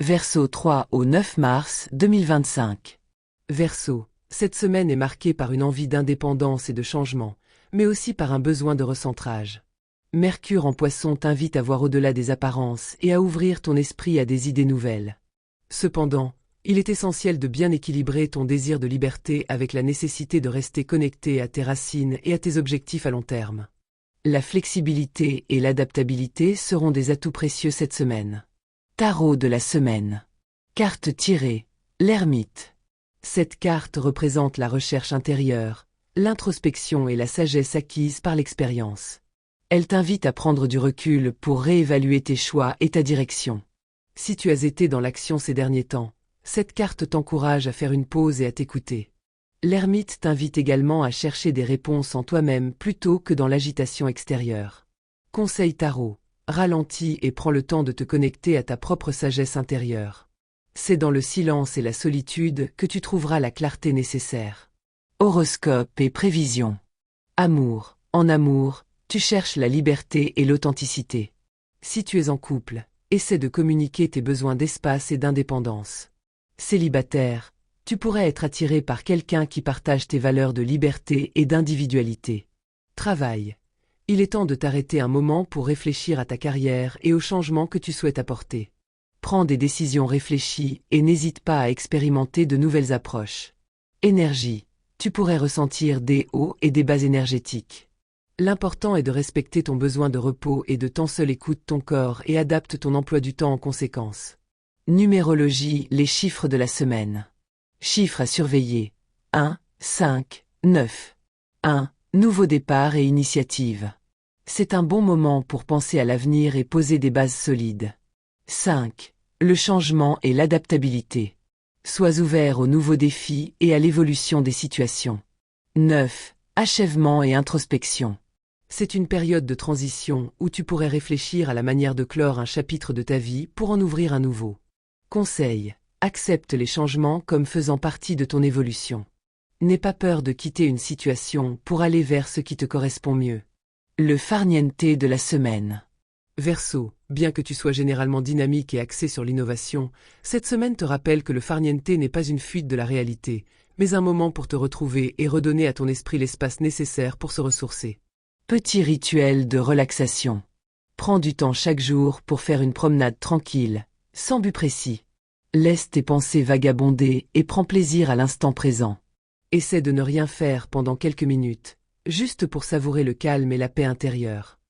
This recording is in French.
Verseau 3 au 9 mars 2025. Verseau, cette semaine est marquée par une envie d'indépendance et de changement, mais aussi par un besoin de recentrage. Mercure en Poisson t'invite à voir au-delà des apparences et à ouvrir ton esprit à des idées nouvelles. Cependant, il est essentiel de bien équilibrer ton désir de liberté avec la nécessité de rester connecté à tes racines et à tes objectifs à long terme. La flexibilité et l'adaptabilité seront des atouts précieux cette semaine. Tarot de la semaine. Carte tirée, l'ermite. Cette carte représente la recherche intérieure, l'introspection et la sagesse acquise par l'expérience. Elle t'invite à prendre du recul pour réévaluer tes choix et ta direction. Si tu as été dans l'action ces derniers temps, cette carte t'encourage à faire une pause et à t'écouter. L'ermite t'invite également à chercher des réponses en toi-même plutôt que dans l'agitation extérieure. Conseil tarot. Ralentis et prends le temps de te connecter à ta propre sagesse intérieure. C'est dans le silence et la solitude que tu trouveras la clarté nécessaire. Horoscope et prévision. Amour. En amour, tu cherches la liberté et l'authenticité. Si tu es en couple, essaie de communiquer tes besoins d'espace et d'indépendance. Célibataire, tu pourrais être attiré par quelqu'un qui partage tes valeurs de liberté et d'individualité. Travail. Il est temps de t'arrêter un moment pour réfléchir à ta carrière et aux changements que tu souhaites apporter. Prends des décisions réfléchies et n'hésite pas à expérimenter de nouvelles approches. Énergie. Tu pourrais ressentir des hauts et des bas énergétiques. L'important est de respecter ton besoin de repos et de temps seul. Écoute ton corps et adapte ton emploi du temps en conséquence. Numérologie, les chiffres de la semaine. Chiffres à surveiller. 1, 5, 9. 1. Nouveau départ et initiative. C'est un bon moment pour penser à l'avenir et poser des bases solides. 5. Le changement et l'adaptabilité. Sois ouvert aux nouveaux défis et à l'évolution des situations. 9. Achèvement et introspection. C'est une période de transition où tu pourrais réfléchir à la manière de clore un chapitre de ta vie pour en ouvrir un nouveau. Conseil. Accepte les changements comme faisant partie de ton évolution. N'aie pas peur de quitter une situation pour aller vers ce qui te correspond mieux. Le farniente de la semaine. Verseau, bien que tu sois généralement dynamique et axé sur l'innovation, cette semaine te rappelle que le farniente n'est pas une fuite de la réalité, mais un moment pour te retrouver et redonner à ton esprit l'espace nécessaire pour se ressourcer. Petit rituel de relaxation. Prends du temps chaque jour pour faire une promenade tranquille, sans but précis. Laisse tes pensées vagabonder et prends plaisir à l'instant présent. Essaie de ne rien faire pendant quelques minutes, juste pour savourer le calme et la paix intérieure.